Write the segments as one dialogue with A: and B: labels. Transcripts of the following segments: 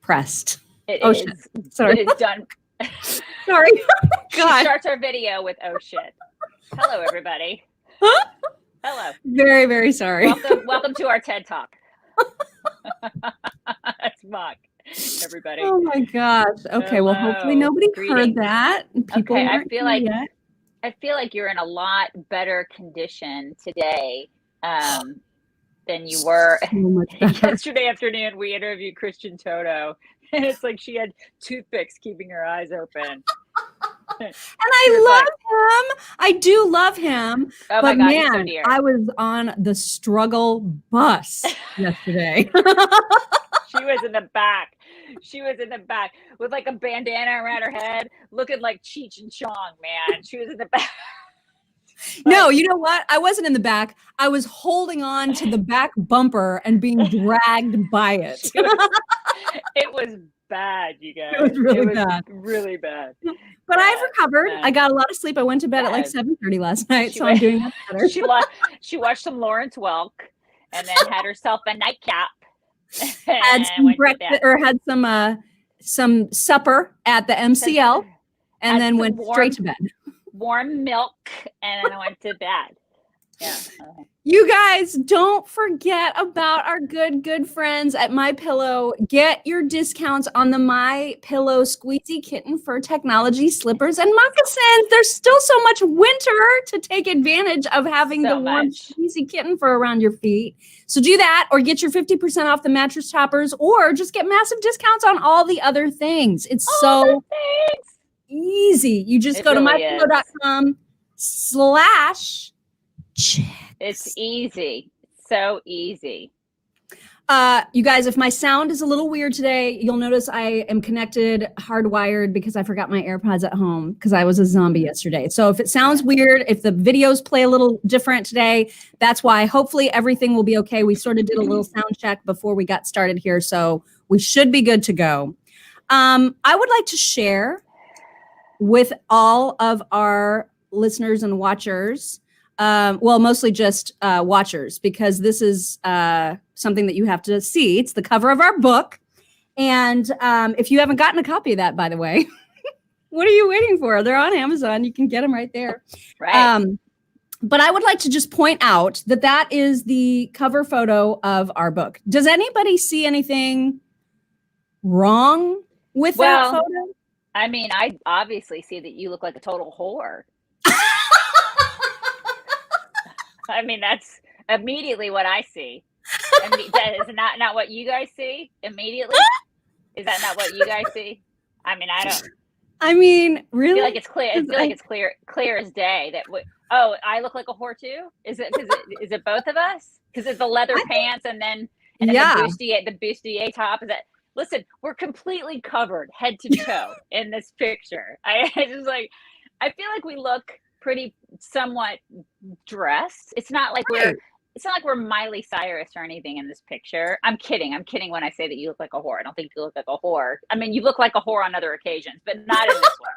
A: pressed.
B: It
A: oh,
B: is.
A: Shit. Sorry.
B: It is done.
A: Sorry.
B: She starts our video with, oh, shit. Hello, everybody. Hello.
A: Very, very sorry.
B: Welcome to our TED Talk. That's Mock, everybody.
A: Oh my gosh. Okay,
B: Hello.
A: well, hopefully nobody
B: Greetings.
A: heard that. People
B: okay,
A: I
B: feel like you're in a lot better condition today than you were yesterday afternoon. We interviewed Christian Toto, and it's like she had toothpicks keeping her eyes open.
A: And I love him. I do love him.
B: Oh
A: but
B: my God,
A: man,
B: he's so dear.
A: I was on the struggle bus yesterday.
B: She was in the back. She was in the back with like a bandana around her head, looking like Cheech and Chong, man. She was in the back.
A: No, you know what? I wasn't in the back. I was holding on to the back bumper and being dragged by it.
B: It was bad, you guys.
A: It was really bad.
B: Really bad.
A: But I've recovered. I got a lot of sleep. I went to bed at like 7:30 last night, so I'm doing much better.
B: She watched some Lawrence Welk and then had herself a nightcap.
A: Had some breakfast or had some supper at the MCL, and then went straight to bed.
B: Warm milk, and then I went to bed. Yeah.
A: You guys, don't forget about our good friends at MyPillow. Get your discounts on the MyPillow Squeezy Kitten Fur Technology slippers and moccasins. There's still so much winter to take advantage of having the warm squeezy kitten fur around your feet. So do that, or get your 50% off the mattress toppers, or just get massive discounts on all the other things. It's so easy. You just go to mypillow.com/.
B: It's easy. So easy.
A: You guys, if my sound is a little weird today, you'll notice I am connected hardwired because I forgot my AirPods at home because I was a zombie yesterday. So if it sounds weird, if the videos play a little different today, that's why. Hopefully everything will be okay. We sort of did a little sound check before we got started here, so we should be good to go. I would like to share with all of our listeners and watchers, well, mostly just watchers, because this is something that you have to see. It's the cover of our book. And if you haven't gotten a copy of that, by the way, what are you waiting for? They're on Amazon. You can get them right there.
B: Right.
A: But I would like to just point out that that is the cover photo of our book. Does anybody see anything wrong with that photo?
B: I mean, I obviously see that you look like a total whore. I mean, that's immediately what I see. That is not what you guys see immediately. Is that not what you guys see? I mean, I don't.
A: I mean, really?
B: I feel like it's clear. I feel like it's clear as day that. I look like a whore too. Is it both of us? Because it's the leather pants and then the bustier top. Is that? Listen, we're completely covered head to toe in this picture. I feel like we look pretty somewhat dressed. It's not like we're Miley Cyrus or anything in this picture. I'm kidding when I say that you look like a whore. I don't think you look like a whore. I mean, you look like a whore on other occasions, but not in this one.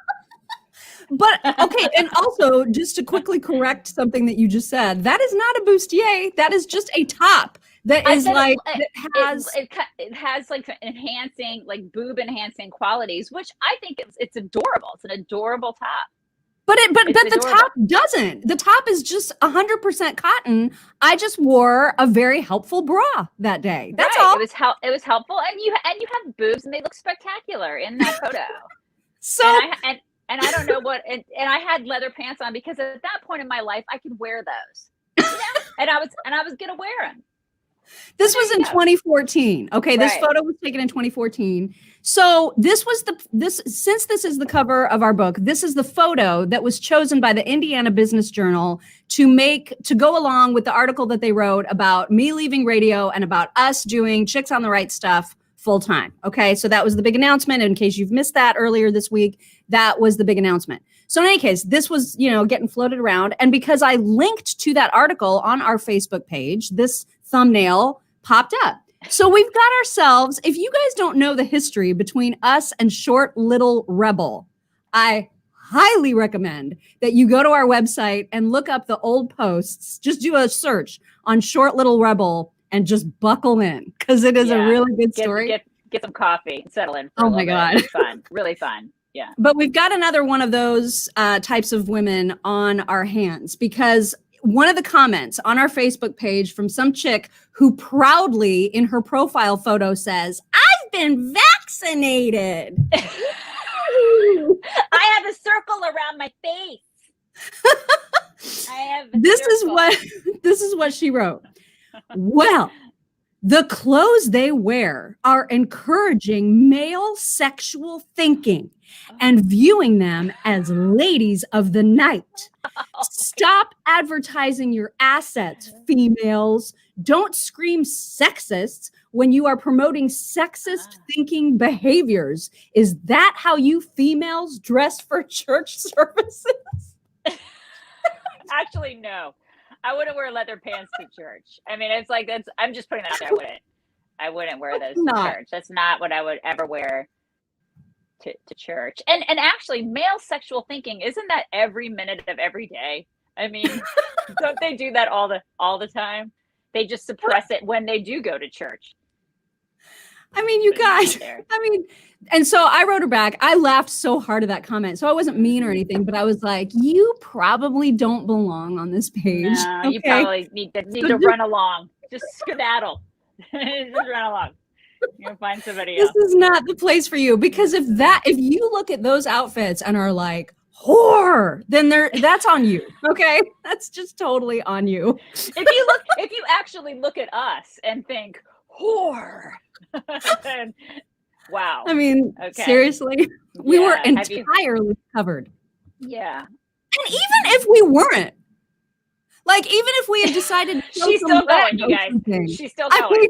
A: But okay, and also just to quickly correct something that you just said, that is not a bustier. That is just a top. That is like it has like enhancing, like boob enhancing qualities, which I think it's adorable. It's an adorable top. But the top doesn't. The top is just 100% cotton. I just wore a very helpful bra that day. That's all.
B: It was helpful, and you have boobs, and they look spectacular in that photo.
A: So
B: and I don't know what, and I had leather pants on because at that point in my life I could wear those, and I was gonna wear them.
A: This was in 2014. Okay, this photo was taken in 2014. So since this is the cover of our book, this is the photo that was chosen by the Indiana Business Journal to go along with the article that they wrote about me leaving radio and about us doing Chicks on the Right Stuff full time. Okay, so that was the big announcement. In case you've missed that earlier this week, that was the big announcement. So in any case, this was, getting floated around. And because I linked to that article on our Facebook page, this thumbnail popped up. So we've got ourselves, if you guys don't know the history between us and Short Little Rebel, I highly recommend that you go to our website and look up the old posts. Just do a search on Short Little Rebel and just buckle in, because it is a really good story.
B: get some coffee and settle in for
A: Oh
B: a
A: my
B: little
A: God.
B: bit. It's fun. Really fun. Yeah.
A: But we've got another one of those types of women on our hands, because one of the comments on our Facebook page from some chick who proudly in her profile photo says, "I've been vaccinated."
B: I have a circle around my face. I have
A: This
B: circle.
A: is what she wrote. Well, the clothes they wear are encouraging male sexual thinking and viewing them as ladies of the night. Stop advertising your assets, females. Don't scream sexists when you are promoting sexist thinking behaviors. Is that how you females dress for church services?
B: Actually, no. I wouldn't wear leather pants to church. I mean, it's like I'm just putting that out there. I wouldn't wear those to church. That's not what I would ever wear to church. And actually, male sexual thinking, isn't that every minute of every day? I mean, don't they do that all the time? They just suppress it when they do go to church.
A: I mean, you guys, and so I wrote her back. I laughed so hard at that comment. So I wasn't mean or anything, but I was like, you probably don't belong on this page.
B: No,
A: okay?
B: You probably need to run along. Just skedaddle. Just run along. You'll find somebody else.
A: This is not the place for you, because if you look at those outfits and are like, whore, then that's on you. Okay. That's just totally on you.
B: If you actually look at us and think, whore. Then, wow.
A: I mean, seriously, we were entirely covered.
B: Yeah.
A: And even if we weren't, like, even if we had decided to
B: she's still going, you guys. She's still going.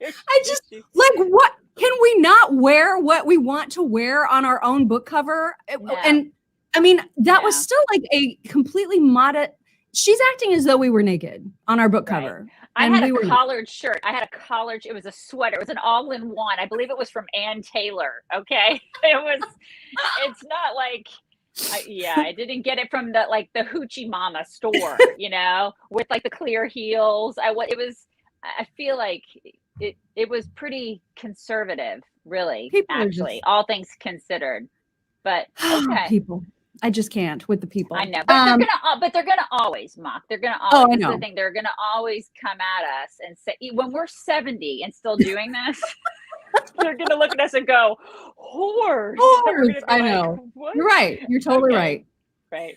A: I just like, what can we not wear what we want to wear on our own book cover? No. And I mean, that was still like a completely modest. She's acting as though we were naked on our book cover.
B: I had a collared shirt. I had a collared. It was a sweater. It was an all-in-one. I believe it was from Ann Taylor. Okay, it's not like. I didn't get it from the Hoochie Mama store, with like the clear heels. I feel like it was pretty conservative, really. Actually, all things considered. But okay,
A: people. I just can't with the people.
B: I know, but they're gonna always mock. They're gonna always.
A: Oh, I know.
B: The thing. They're gonna always come at us and say, when we're 70 and still doing this, they're gonna look at us and go, "Whores."
A: I know. What? You're right. You're totally right.
B: Right.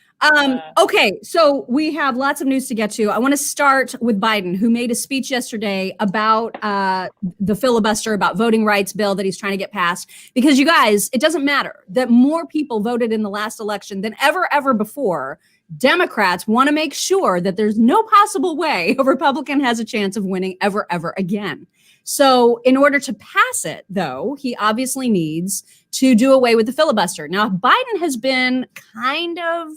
A: Okay, so we have lots of news to get to. I want to start with Biden, who made a speech yesterday about the filibuster, about voting rights bill that he's trying to get passed. Because you guys, it doesn't matter that more people voted in the last election than ever before. Democrats want to make sure that there's no possible way a Republican has a chance of winning ever again. So in order to pass it, though, he obviously needs to do away with the filibuster. Now, Biden has been kind of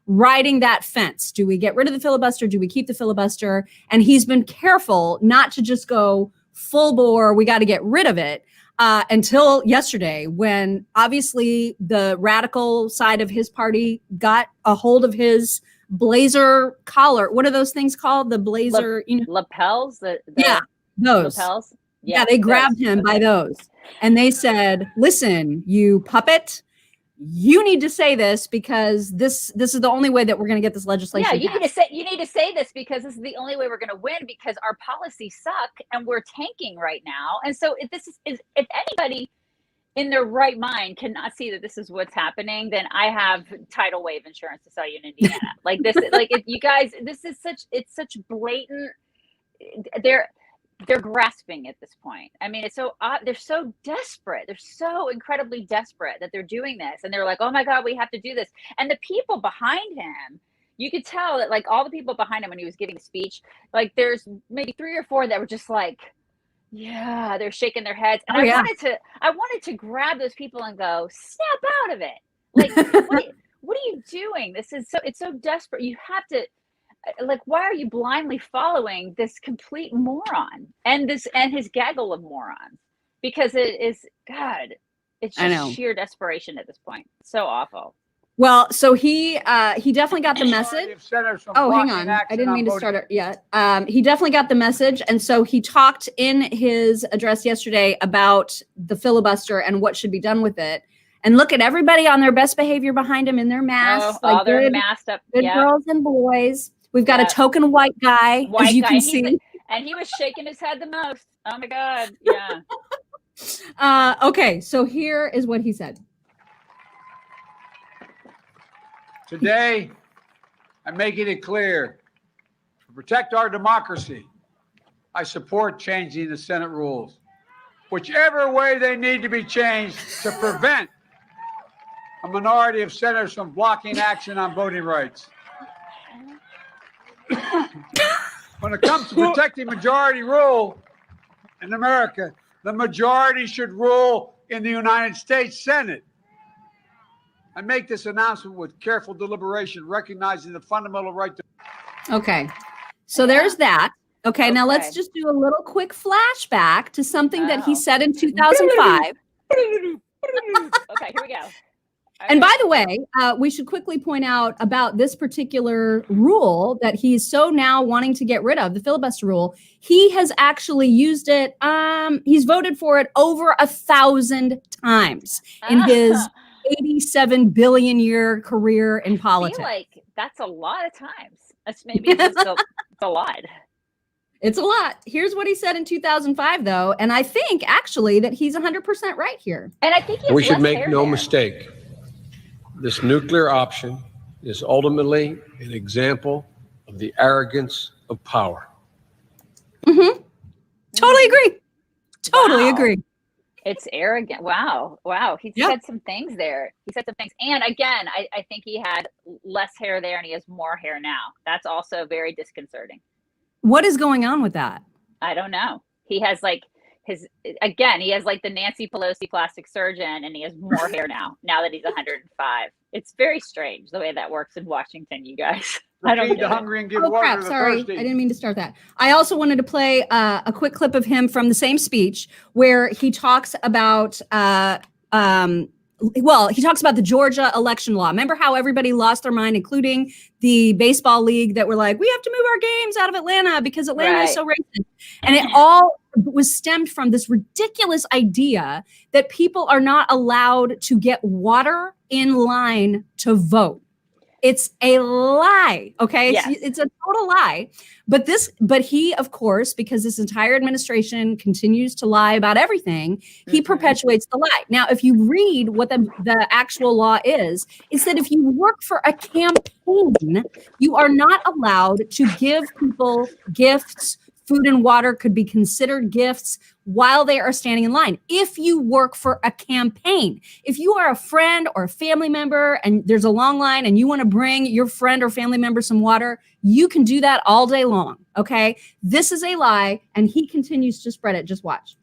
A: riding that fence. Do we get rid of the filibuster? Do we keep the filibuster? And he's been careful not to just go full bore, we got to get rid of it, until yesterday, when obviously the radical side of his party got a hold of his blazer collar. What are those things called? The blazer,
B: lapels?
A: Yeah. Those.
B: Lapels?
A: Yeah, they grabbed him by those. And they said, listen, you puppet, you need to say this because this is the only way that we're going to get this legislation passed.
B: You need to say this because this is the only way we're going to win, because our policies suck and we're tanking right now. And so if anybody in their right mind cannot see that this is what's happening, then I have tidal wave insurance to sell you in Indiana. If you guys, it's such blatant. They're grasping at this point. I mean, they're so desperate. They're so incredibly desperate that they're doing this. And they're like, oh my God, we have to do this. And the people behind him, you could tell that all the people behind him when he was giving a speech, there's maybe 3 or 4 that were just like, yeah, they're shaking their heads. And I wanted to grab those people and go, snap out of it. What are you doing? It's so desperate. You have to, why are you blindly following this complete moron and his gaggle of morons? Because it's just sheer desperation at this point. So awful.
A: Well, so he definitely got the message. Oh, hang on. I didn't mean to start it yet. He definitely got the message. And so he talked in his address yesterday about the filibuster and what should be done with it. And look at everybody on their best behavior behind him in their masks.
B: Like they're masked up.
A: Good girls and boys. We've got a token white guy, as you can see.
B: And he was shaking his head the most. Oh my God. Yeah.
A: Okay, so here is what he said.
C: Today, I'm making it clear, to protect our democracy, I support changing the Senate rules, whichever way they need to be changed to prevent a minority of senators from blocking action on voting rights. When it comes to protecting majority rule in America, the majority should rule in the United States Senate. I make this announcement with careful deliberation, recognizing the fundamental right to.
A: Okay, so there's that. Okay, now let's just do a little quick flashback to something that he said in 2005.
B: Okay, here we go.
A: And by the way, we should quickly point out about this particular rule that he's so now wanting to get rid of, the filibuster rule. He has actually used it. He's voted for it over 1,000 times in his 87 billion year career in politics.
B: I feel like that's a lot of times. That's maybe just it's a lot.
A: It's a lot. Here's what he said in 2005, though. And I think actually that he's 100% right here.
B: And I think
D: we should make no mistake. This nuclear option is ultimately an example of the arrogance of power.
A: Mm-hmm. Totally agree. Totally agree.
B: It's arrogant. Wow. He said some things there. He said some things. And again, I think he had less hair there and he has more hair now. That's also very disconcerting.
A: What is going on with that?
B: I don't know. He has like he has like the Nancy Pelosi plastic surgeon and he has more hair now that he's 105. It's very strange the way that works in Washington, you guys. I don't
C: feed the hungry and give water to the thirsty.
A: I didn't mean to start that. I also wanted to play a quick clip of him from the same speech where he talks about he talks about the Georgia election law. Remember how everybody lost their mind, including the baseball league, that were like, we have to move our games out of Atlanta because Atlanta is so racist. And it all was stemmed from this ridiculous idea that people are not allowed to get water in line to vote. It's a lie. Okay. Yes. It's a total lie. But he, of course, because this entire administration continues to lie about everything, he perpetuates the lie. Now, if you read what the actual law is that if you work for a campaign, you are not allowed to give people gifts. Food and water could be considered gifts while they are standing in line. If you work for a campaign, if you are a friend or a family member and there's a long line and you want to bring your friend or family member some water, you can do that all day long. Okay. This is a lie. And he continues to spread it. Just watch.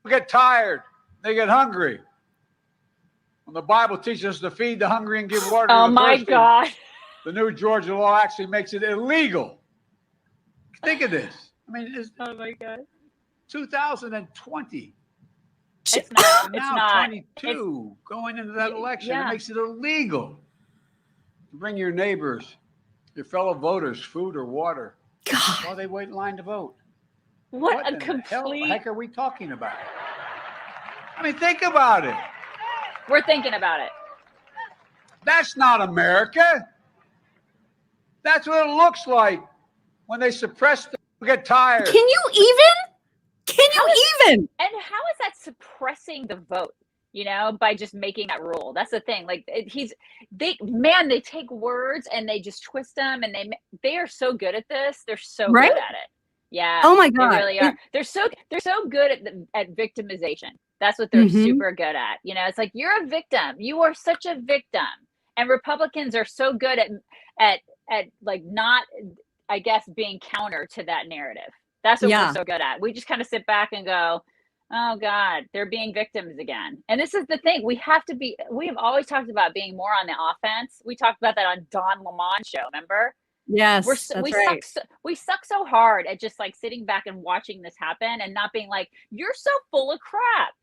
C: They get tired. They get hungry. When the Bible teaches us to feed the hungry and give water to the thirsty.
B: Oh my God.
C: The new Georgia law actually makes it illegal. Think of this. I mean,
B: oh my God.
C: 2020.
B: It's not.
C: Now 22 going into that election. It makes it illegal to bring your neighbors, your fellow voters, food or water while they wait in line to vote.
B: What a
C: complete heck are we talking about? I mean, think about it.
B: We're thinking about it.
C: That's not America. That's what it looks like when they suppress the. We get tired.
A: Can you even?
B: And how is that suppressing the vote? You know, by just making that rule. That's the thing. Like they take words and they just twist them, and they are so good at this. They're so good at it. Yeah.
A: Oh my God.
B: They really are. They're so good at victimization. That's what they're super good at. You know, it's like you're a victim. You are such a victim. And Republicans are so good at like not, I guess, being counter to that narrative. That's what we're so good at. We just kind of sit back and go, oh God, they're being victims again. And this is the thing. We have always talked about being more on the offense. We talked about that on Don Lemon's show, remember?
A: Yes,
B: we suck so hard at just like sitting back and watching this happen and not being like, you're so full of crap.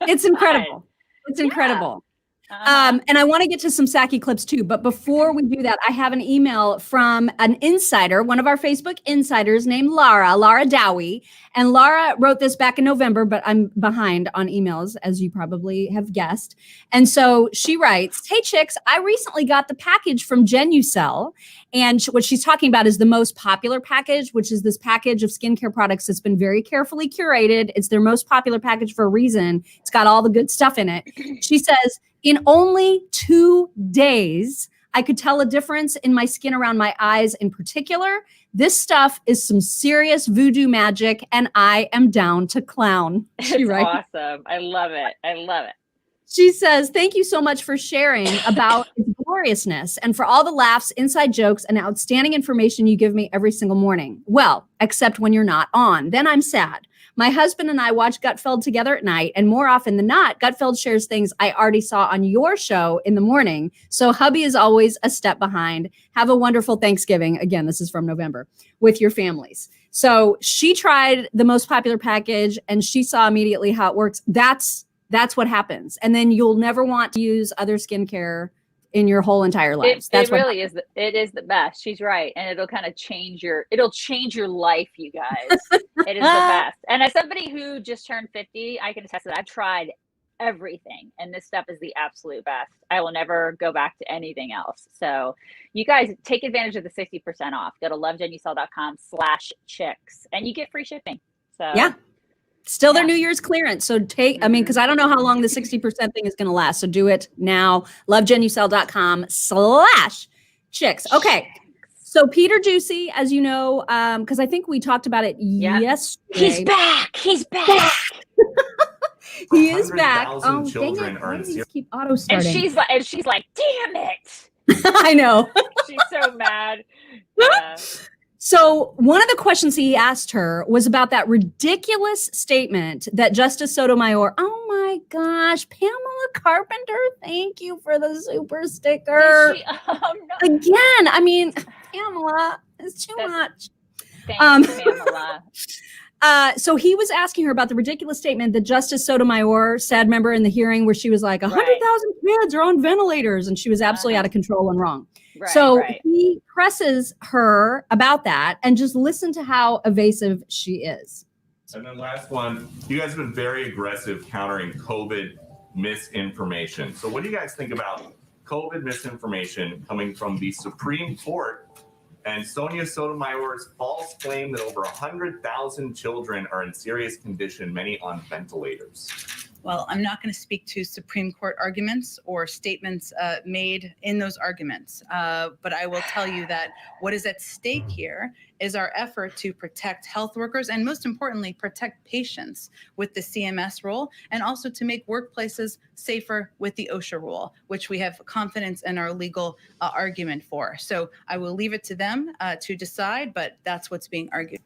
A: It's incredible. It's incredible. And I want to get to some Saki clips too. But before we do that, I have an email from an insider, one of our Facebook insiders named Lara Dowie. And Lara wrote this back in November, but I'm behind on emails, as you probably have guessed. And so she writes, "Hey chicks, I recently got the package from Genucel." And what she's talking about is the most popular package, which is this package of skincare products that's been very carefully curated. It's their most popular package for a reason. It's got all the good stuff in it. She says, "In only 2 days, I could tell a difference in my skin around my eyes in particular. This stuff is some serious voodoo magic, and I am down to clown."
B: It's awesome. I love it. I love it.
A: She says, "Thank you so much for sharing about its gloriousness and for all the laughs, inside jokes, and outstanding information you give me every single morning. Well, except when you're not on. Then I'm sad. My husband and I watch Gutfeld together at night, and more often than not, Gutfeld shares things I already saw on your show in the morning. So hubby is always a step behind. Have a wonderful Thanksgiving." Again, this is from November, "with your families." So she tried the most popular package and she saw immediately how it works. That's what happens. And then you'll never want to use other skincare in your whole entire lives.
B: It really is. It is the best. She's right. And it'll kind of change your life, you guys. It is the best. And as somebody who just turned 50, I can attest that I've tried everything. And this stuff is the absolute best. I will never go back to anything else. So you guys take advantage of the 60% off. Go to lovegenucel.com/chicks and you get free shipping. So
A: yeah. Still their New Year's clearance. So because I don't know how long the 60% thing is going to last. So do it now. lovegenucel.com/chicks. Okay. So Peter Juicy, as you know, because I think we talked about it yesterday.
B: He's back. He's back.
A: He is back.
E: Children are in
A: these keep auto starting.
B: And she's like, damn it.
A: I know.
B: She's so mad. Yeah.
A: So one of the questions he asked her was about that ridiculous statement that Justice Sotomayor, "Oh my gosh, Pamela Carpenter, thank you for the super sticker."
B: Oh, no.
A: Again, I mean, Pamela, it's too much.
B: Thanks, Pamela.
A: So he was asking her about the ridiculous statement that Justice Sotomayor said, remember in the hearing where she was like, 100,000 kids are on ventilators, and she was absolutely out of control and wrong. He presses her about that, and just listen to how evasive she is.
E: And then last one, you guys have been very aggressive countering COVID misinformation. So what do you guys think about COVID misinformation coming from the Supreme Court and Sonia Sotomayor's false claim that over 100,000 children are in serious condition, many on ventilators?
F: Well, I'm not going to speak to Supreme Court arguments or statements made in those arguments, but I will tell you that what is at stake here is our effort to protect health workers and, most importantly, protect patients with the CMS rule, and also to make workplaces safer with the OSHA rule, which we have confidence in our legal argument for. So I will leave it to them to decide, but that's what's being argued.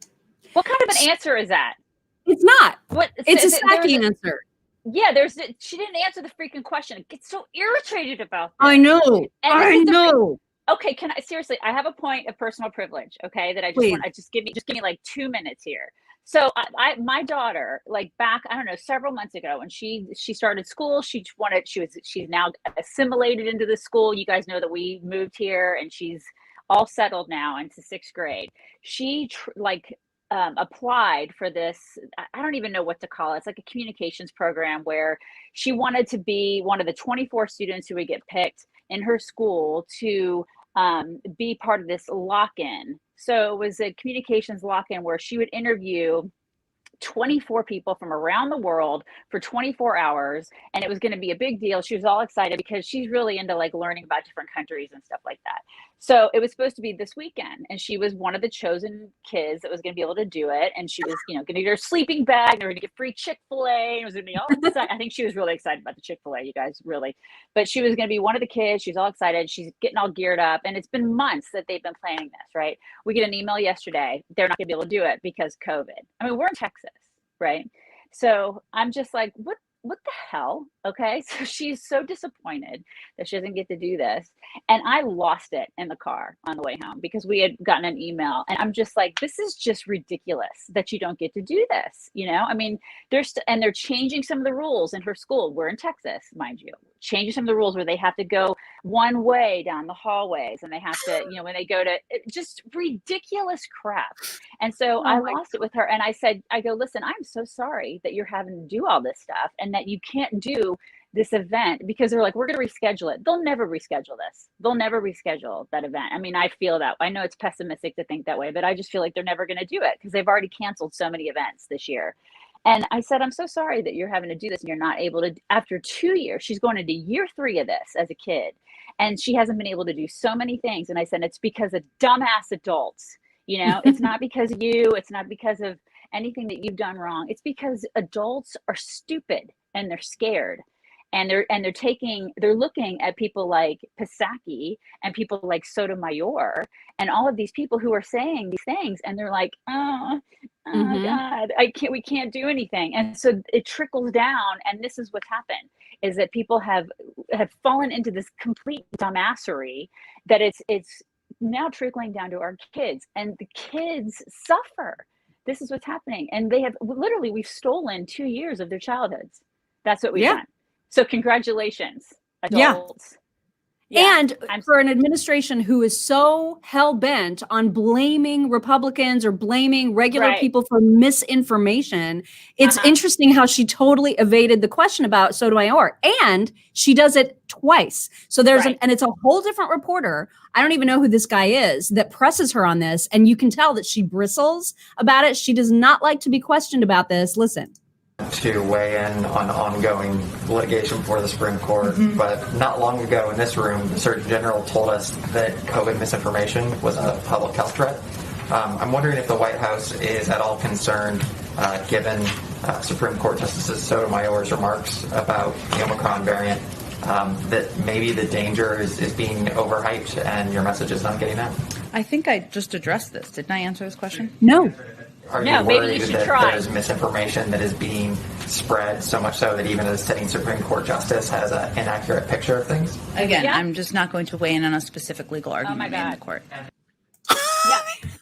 B: What kind of an answer is that?
A: It's not. It's a Saki answer.
B: Yeah, she didn't answer the freaking question. It gets so irritated about this.
A: I know. I know.
B: Okay, seriously, I have a point of personal privilege, okay, that I just give me like 2 minutes here. So my daughter, like back, I don't know, several months ago when she started school, she's now assimilated into the school. You guys know that we moved here and she's all settled now into 6th grade. She applied for this, I don't even know what to call it. It's like a communications program where she wanted to be one of the 24 students who would get picked in her school to be part of this lock-in. So it was a communications lock-in where she would interview 24 people from around the world for 24 hours. And it was going to be a big deal. She was all excited because she's really into like learning about different countries and stuff like that. So it was supposed to be this weekend. And she was one of the chosen kids that was going to be able to do it. And she was, going to get her sleeping bag. And they were going to get free Chick-fil-A. And it was going to be all excited. I think she was really excited about the Chick-fil-A, you guys, really. But she was going to be one of the kids. She's all excited. She's getting all geared up. And it's been months that they've been planning this, right? We get an email yesterday. They're not going to be able to do it because COVID. I mean, we're in Texas. Right. So I'm just like, what the hell? Okay. So she's so disappointed that she doesn't get to do this. And I lost it in the car on the way home because we had gotten an email, and I'm just like, this is just ridiculous that you don't get to do this. I mean, they're changing some of the rules in her school. We're in Texas, mind you, changing some of the rules where they have to go one way down the hallways, and they have to, when they go to just ridiculous crap. And so I lost it with her. And I go, listen, I'm so sorry that you're having to do all this stuff and that you can't do this event, because they're like, we're going to reschedule it. They'll never reschedule this. They'll never reschedule that event. I mean, I feel that. I know it's pessimistic to think that way, but I just feel like they're never going to do it because they've already canceled so many events this year. And I said, I'm so sorry that you're having to do this and you're not able to. After 2 years, she's going into year 3 of this as a kid, and she hasn't been able to do so many things. And I said, it's because of dumbass adults. It's not because of you. It's not because of anything that you've done wrong. It's because adults are stupid and they're scared. And they're looking at people like Psaki and people like Sotomayor and all of these people who are saying these things, and they're like, God, we can't do anything. And so it trickles down, and this is what's happened, is that people have fallen into this complete dumbassery that it's now trickling down to our kids, and the kids suffer. This is what's happening. And we've stolen 2 years of their childhoods. That's what we've done. So congratulations, adults.
A: Yeah. And for an administration who is so hell-bent on blaming Republicans or blaming regular people for misinformation, it's interesting how she totally evaded the question about Sotomayor. And she does it twice. So and it's a whole different reporter. I don't even know who this guy is that presses her on this. And you can tell that she bristles about it. She does not like to be questioned about this. Listen.
G: To weigh in on ongoing litigation before the Supreme Court, but not long ago in this room, the Surgeon General told us that COVID misinformation was a public health threat. I'm wondering if the White House is at all concerned, given Supreme Court Justice Sotomayor's remarks about the Omicron variant, that maybe the danger is being overhyped and your message is not getting out.
F: I think I just addressed this. Didn't I answer this question?
A: No.
G: Are you worried that there's misinformation that is being spread, so much so that even a sitting Supreme Court justice has an inaccurate picture of things?
F: Again, I'm just not going to weigh in on a specific legal argument made in the court.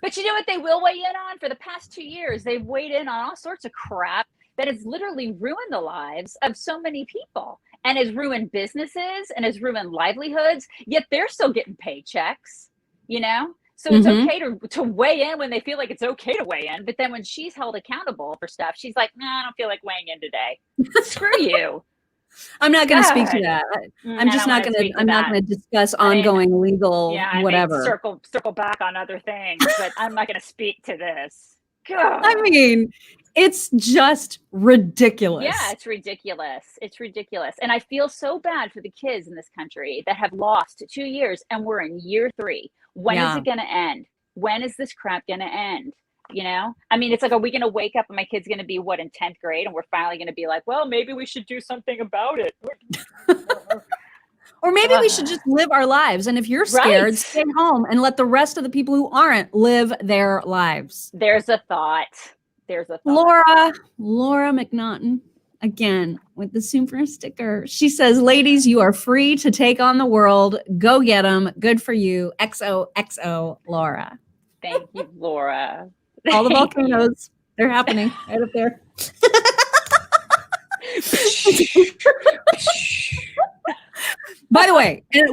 B: But you know what they will weigh in on? For the past 2 years, they've weighed in on all sorts of crap that has literally ruined the lives of so many people, and has ruined businesses and has ruined livelihoods, yet they're still getting paychecks, So it's okay to weigh in when they feel like it's okay to weigh in. But then when she's held accountable for stuff, she's like, I don't feel like weighing in today. Screw you.
A: I'm not going to speak to that. I'm just not going to. I'm not going to discuss ongoing legal whatever.
B: Circle back on other things, but I'm not going to speak to this. God.
A: I mean, it's just ridiculous.
B: Yeah, it's ridiculous. It's ridiculous. And I feel so bad for the kids in this country that have lost 2 years, and we're in year 3. When is it going to end? When is this crap going to end? I mean, it's like, are we going to wake up and my kid's going to be in 10th grade, and we're finally going to be like, well, maybe we should do something about it.
A: Or maybe we should just live our lives. And if you're scared, stay home and let the rest of the people who aren't live their lives.
B: There's a thought.
A: Laura McNaughton, again, with the super sticker. She says, ladies, you are free to take on the world. Go get them. Good for you. XOXO, Laura.
B: Thank you, Laura.
A: All the volcanoes, they're happening right up there. By the way, and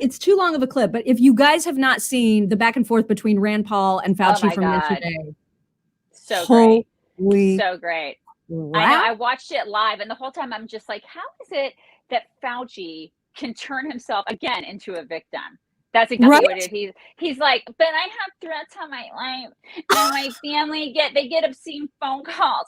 A: it's too long of a clip, but if you guys have not seen the back and forth between Rand Paul and Fauci from yesterday,
B: so great.
A: Wow.
B: I know, I watched it live, and the whole time I'm just like, how is it that Fauci can turn himself again into a victim? That's exactly what it is. He's like, but I have threats on my life, and my family get obscene phone calls.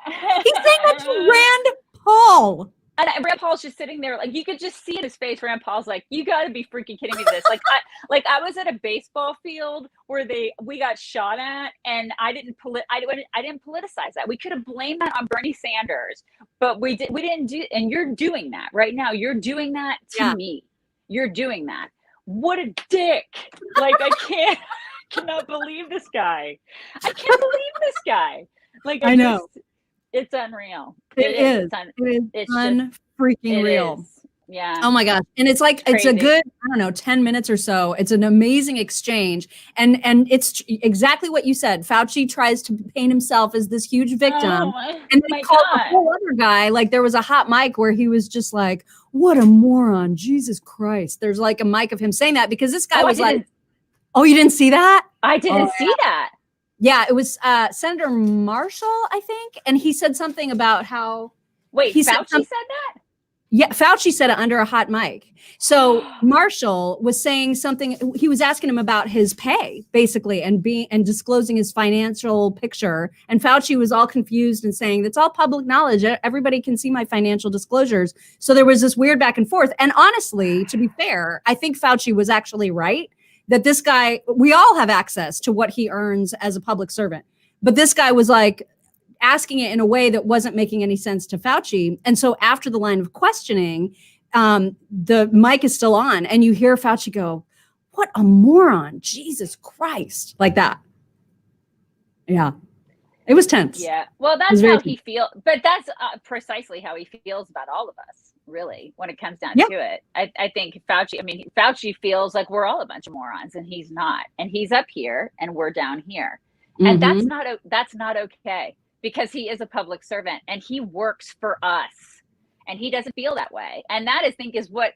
A: He's saying that to Rand Paul.
B: And Rand Paul's just sitting there, like, you could just see in his face. Rand Paul's like, "You got to be freaking kidding me!" This, I was at a baseball field where we got shot at, and I didn't politicize that. We could have blamed that on Bernie Sanders, but we didn't do. And you're doing that right now. You're doing that to me. You're doing that. What a dick! Like, I cannot believe this guy. I can't believe this guy. Like,
A: I know.
B: It's unreal.
A: It is. It's unfreaking real.
B: Yeah.
A: Oh my gosh. And it's like, it's a
B: Crazy.
A: good, I don't know, 10 minutes or so. It's an amazing exchange. And it's exactly what you said. Fauci tries to paint himself as this huge victim.
B: Oh
A: And then
B: my
A: called a
B: God.
A: whole other guy. Like there was a hot mic where he was just like, what a moron. Jesus Christ. There's like a mic of him saying that because this guy was like, oh, you didn't see that?
B: I didn't see that.
A: Yeah, it was Senator Marshall, I think. And he said something about how.
B: Wait,
A: he
B: Fauci
A: said
B: said that?
A: Yeah, Fauci said it under a hot mic. So Marshall was saying something. He was asking him about his pay, basically, and disclosing his financial picture. And Fauci was all confused and saying, "That's all public knowledge. Everybody can see my financial disclosures." So there was this weird back and forth. And honestly, to be fair, I think Fauci was actually right that this guy. We all have access to what he earns as a public servant, but this guy was like asking it in a way that wasn't making any sense to Fauci. And so after the line of questioning, the mic is still on and you hear Fauci go, what a moron, Jesus Christ, like that. Yeah, it was tense.
B: Yeah, well, that's how he feels, but that's precisely how he feels about all of us, really, when it comes down to it. I think Fauci feels like we're all a bunch of morons and he's not. And he's up here and we're down here. And that's not okay. Because he is a public servant and he works for us and he doesn't feel that way. And that I think is what,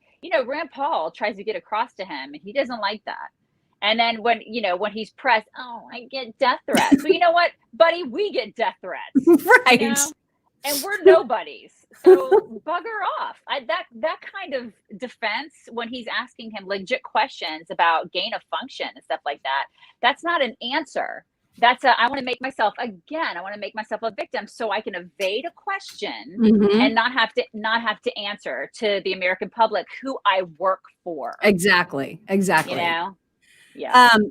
B: Rand Paul tries to get across to him and he doesn't like that. And then when he's pressed, oh, I get death threats. Well, you know what, buddy, we get death threats.
A: Right.
B: And we're nobodies. So bugger off. That kind of defense when he's asking him legit questions about gain of function and stuff like that, that's not an answer. I want to make myself a victim so I can evade a question and not have to answer to the American public who I work for.
A: Exactly.
B: Yeah.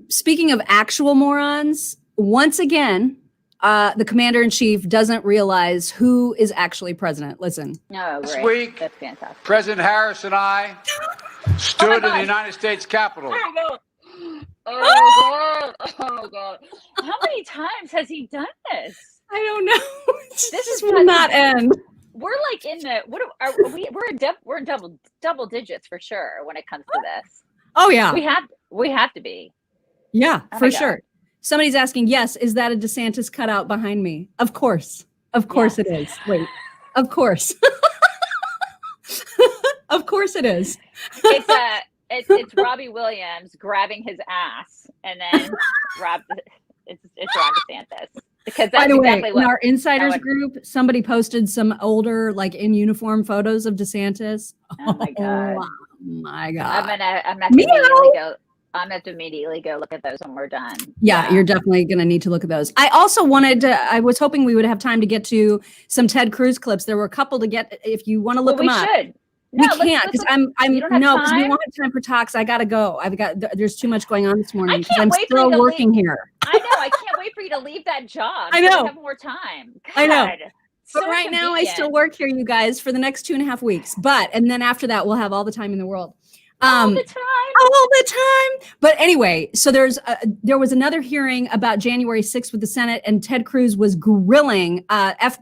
A: Speaking of actual morons, once again, the commander-in-chief doesn't realize who is actually president. Listen.
B: No,
C: This
B: right.
C: week,
B: That's fantastic.
C: President Harris and I stood in the United States Capitol.
B: Oh God. How many times has he done this?
A: I don't know.
B: This
A: will not end.
B: We're like in the we're in double digits for sure when it comes to this.
A: Oh yeah.
B: We have to be.
A: Yeah,
B: Oh
A: for
B: my
A: sure.
B: God.
A: Somebody's asking, yes, is that a DeSantis cutout behind me? Of course. Of course it is. Wait. Of course. Of course it is.
B: It's Robbie Williams grabbing his ass, and then it's Ron DeSantis. Because that's
A: by the
B: exactly
A: way, in our insiders group, somebody posted some older, like in uniform photos of DeSantis.
B: Oh my God!
A: Oh my God!
B: I'm gonna have to immediately go look at those when we're done.
A: Yeah, you're definitely gonna need to look at those. I also I was hoping we would have time to get to some Ted Cruz clips. There were a couple to get if you want to look them up.
B: We should.
A: We can't because because we
B: time?
A: won't have time for talks. I gotta go. there's too much going on this morning because
B: can't
A: I'm
B: wait for
A: still
B: you to
A: working here.
B: I know. I can't wait for you to leave that job.
A: I know.
B: So we have more time. God,
A: I know. But
B: so
A: right now I
B: convenient.
A: still work here, you guys, for the next 2.5 weeks. And then after that, we'll have all the time in the world.
B: All the
A: time. But anyway, so there was another hearing about January 6th with the Senate, and Ted Cruz was grilling.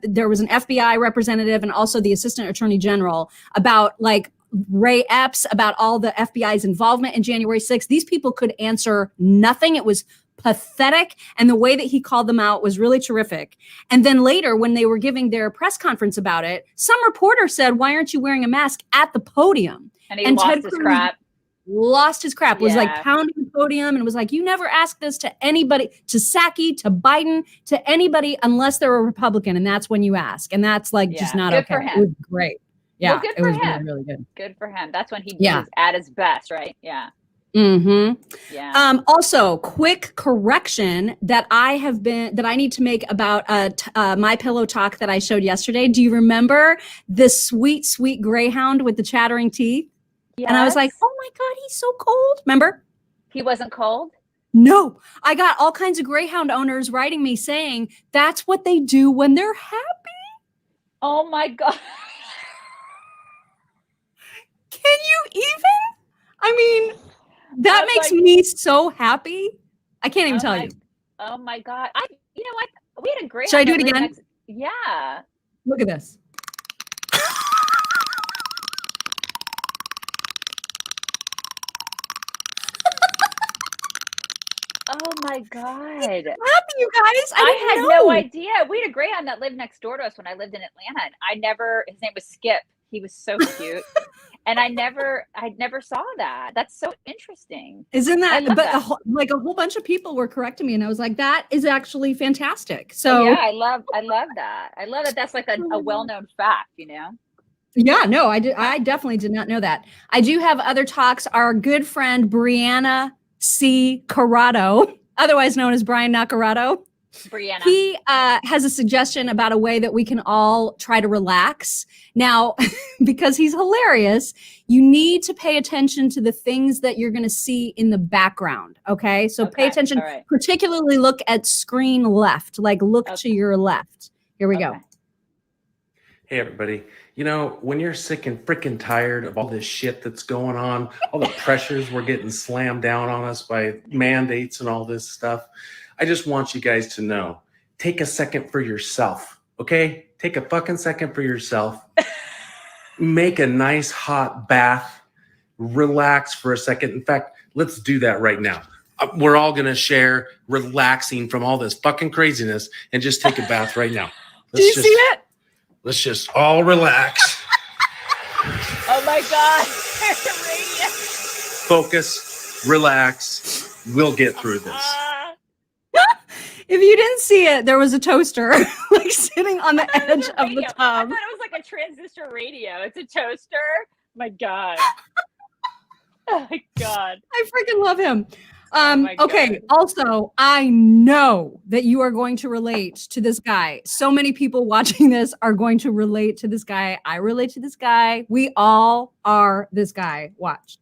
A: There was an FBI representative and also the Assistant Attorney General about like Ray Epps, about all the FBI's involvement in January 6th. These people could answer nothing. It was pathetic. And the way that he called them out was really terrific. And then later, when they were giving their press conference about it, some reporter said, "Why aren't you wearing a mask at the podium?"
B: And he lost his crap.
A: Lost his crap, was like pounding the podium and was like, "You never ask this to anybody, to Psaki, to Biden, to anybody, unless they're a Republican. And that's when you ask." And that's like just not
B: good
A: okay.
B: for
A: It
B: him.
A: was great. Yeah,
B: Well, good
A: it
B: for
A: was
B: him.
A: really, really good.
B: Good for him. That's when he was at his best, right? Yeah.
A: Mm-hmm.
B: Yeah.
A: Also, quick correction that I need to make about My Pillow talk that I showed yesterday. Do you remember this sweet, sweet greyhound with the chattering teeth?
B: Yes.
A: And I was like, "Oh my God, he's so cold." Remember?
B: He wasn't cold?
A: No. I got all kinds of greyhound owners writing me saying that's what they do when they're happy.
B: Oh my God.
A: Can you even? I mean, that makes me so happy. I can't even tell you.
B: Oh my God. You know what? We had a great.
A: Should I do it again?
B: Yeah.
A: Look at this.
B: my God.
A: Happy, you guys.
B: I
A: didn't
B: had
A: know.
B: no idea. We had a greyhound that lived next door to us when I lived in Atlanta. And his name was Skip. He was so cute. And I never saw that. That's so interesting.
A: Isn't
B: I
A: that?
B: love
A: But
B: that.
A: a whole bunch of people were correcting me, and I was like, "That is actually fantastic." So
B: yeah, I love that. I love that. That's like a well-known fact, you know.
A: yeah, no, I definitely did not know that. I do have other talks. Our good friend Brianna C. Corrado, otherwise known as Brian Nacarado.
B: Brianna.
A: He has a suggestion about a way that we can all try to relax. Now, because he's hilarious, you need to pay attention to the things that you're going to see in the background. Okay. So pay attention,
B: All right.
A: particularly look at screen left, like look to your left. Here we go.
H: Hey, everybody. You know, when you're sick and freaking tired of all this shit that's going on, all the pressures we're getting slammed down on us by mandates and all this stuff, I just want you guys to know, take a second for yourself, okay? Take a fucking second for yourself. Make a nice hot bath. Relax for a second. In fact, let's do that right now. We're all going to share relaxing from all this fucking craziness and just take a bath right now.
A: Do you see it?
H: Let's just all relax.
B: Oh my God.
H: Focus, relax. We'll get through this.
A: If you didn't see it, there was a toaster like sitting on the edge of the tub.
B: I thought it was like a transistor radio. It's a toaster. My God. Oh my God.
A: I freaking love him.
B: my
A: Okay.
B: God.
A: Also, I know that you are going to relate to this guy. So many people watching this are going to relate to this guy. I relate to this guy. We all are this guy. Watch.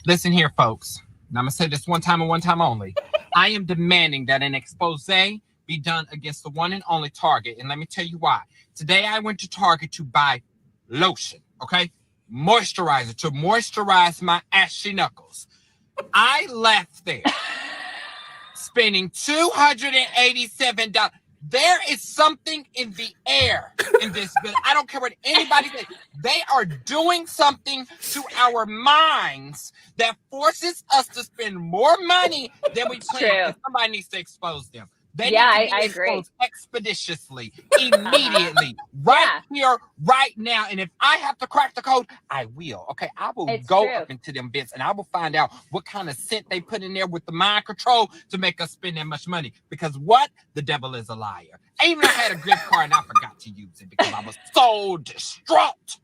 I: Listen here, folks. And I'm going to say this one time and one time only. I am demanding that an expose be done against the one and only Target. And let me tell you why. Today, I went to Target to buy lotion, okay? Moisturizer to moisturize my ashy knuckles. I left there spending $287. There is something in the air in this building. I don't care what anybody says. They are doing something to our minds that forces us to spend more money than we plan. Somebody needs to expose them. They need to be exposed expeditiously, immediately, here, right now. And if I have to crack the code, I will. Okay, I will go up into them bits and I will find out what kind of scent they put in there with the mind control to make us spend that much money. Because what? The devil is a liar. Even I had a gift card and I forgot to use it because I was so distraught.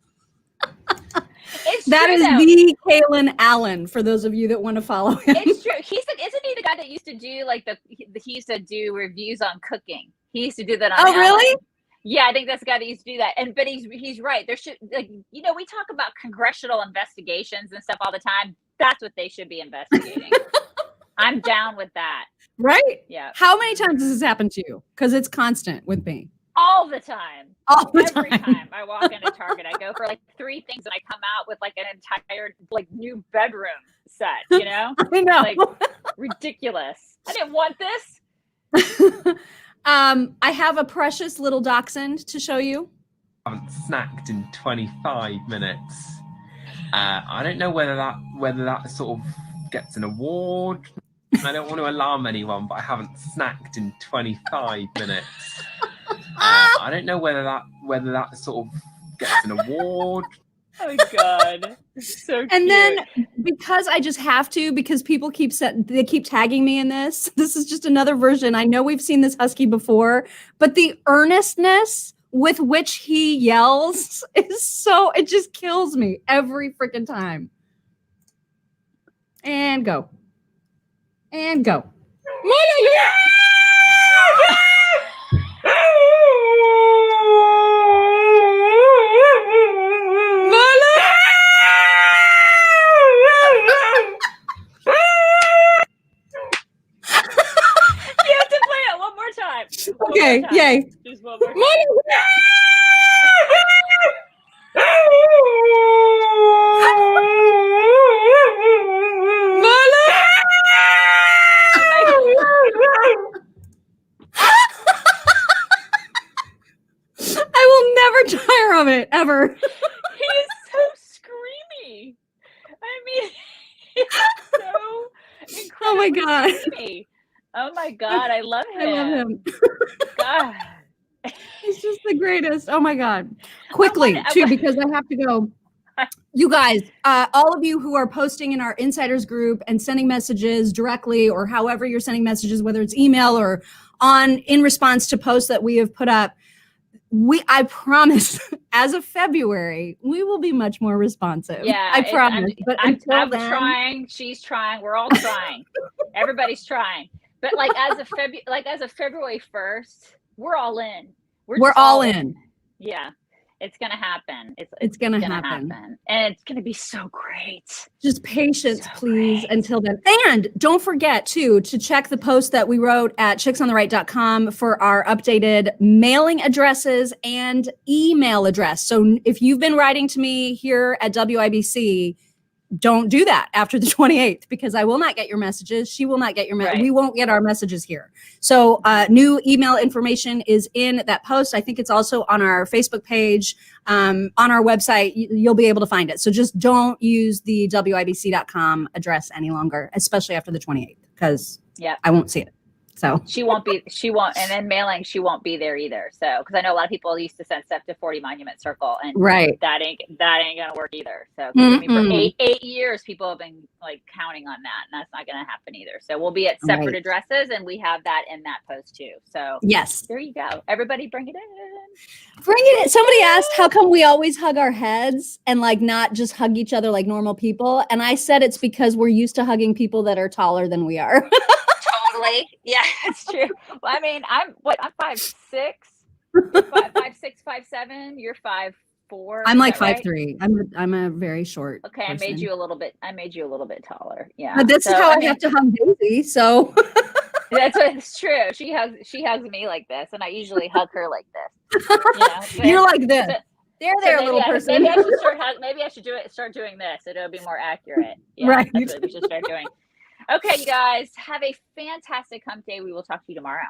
A: That is the Kalen Allen, for those of you that want to follow him.
B: It's true. Isn't he the guy that used to do like he used to do reviews on cooking? He used to do that on
A: Ellen. Really?
B: Yeah, I think that's the guy that used to do that. But he's right. There should, like, you know, we talk about congressional investigations and stuff all the time. That's what they should be investigating. I'm down with that.
A: Right?
B: Yeah.
A: How many times does this happen to you? Because it's constant with me.
B: All the time.
A: Every
B: time I walk into Target, I go for like 3 things and I come out with like an entire like new bedroom set, you know?
A: I know.
B: Like ridiculous. I didn't want this.
A: I have a precious little dachshund to show you.
J: I haven't snacked in 25 minutes. I don't know whether that sort of gets an award. I don't want to alarm anyone, but I haven't snacked in 25 minutes. I don't know whether that sort of gets an award.
B: Oh my God, it's so cute.
A: And then because I just have to, because people keep tagging me in this. This is just another version. I know we've seen this husky before, but the earnestness with which he yells is it just kills me every freaking time. And go. And go. Okay, yay.
B: Just one more time.
A: I will never tire of it, ever.
B: He is so screamy. I mean, he's so incredibly
A: Oh my God.
B: screamy. Oh my God, I love him.
A: I love him.
B: God.
A: He's just the greatest. Oh my God. Quickly,
B: I
A: too,
B: want-
A: because I have to go. You guys, all of you who are posting in our insiders group and sending messages directly or however you're sending messages, whether it's email or in response to posts that we have put up, I promise, as of February, we will be much more responsive.
B: Yeah,
A: I promise.
B: I'm trying. She's trying. We're all trying. Everybody's trying. But like as of February 1st, we're all in.
A: We're all in.
B: Yeah, it's gonna happen.
A: It's gonna happen,
B: and it's gonna be so great.
A: Just patience, please, until then. And don't forget too to check the post that we wrote at chicksontheright.com for our updated mailing addresses and email address. So if you've been writing to me here at WIBC, don't do that after the 28th, because I will not get your messages. She will not get your
B: Right.
A: We won't get our messages here. So new email information is in that post. I think it's also on our Facebook page, on our website. You'll be able to find it. So just don't use the WIBC.com address any longer, especially after the 28th, because I won't see it. So
B: she won't, and then mailing, she won't be there either. So, because I know a lot of people used to send stuff to 40 Monument Circle, and that ain't gonna work either. So, 'cause I mean, for 8 years, people have been like counting on that, and that's not gonna happen either. So, we'll be at separate addresses, and we have that in that post too. So,
A: yes,
B: there you go. Everybody, bring it in.
A: Bring it in. Somebody asked, how come we always hug our heads and like not just hug each other like normal people? And I said it's because we're used to hugging people that are taller than we are.
B: Totally. Yeah, it's true. Well, I mean, I'm 5'6", 5'6", 5'7". You're 5'4".
A: I'm like 5'3". I'm a very short.
B: Okay,
A: person.
B: I made you a little bit taller. Yeah.
A: But this is how I have to hug Daisy. So
B: it's true. She hugs me like this, and I usually hug her like this. You know,
A: you're like this. There, little person.
B: Maybe I should start doing this. It'll be more accurate. Yeah,
A: right.
B: That's what we should start doing. Okay, you guys, have a fantastic hump day. We will talk to you tomorrow.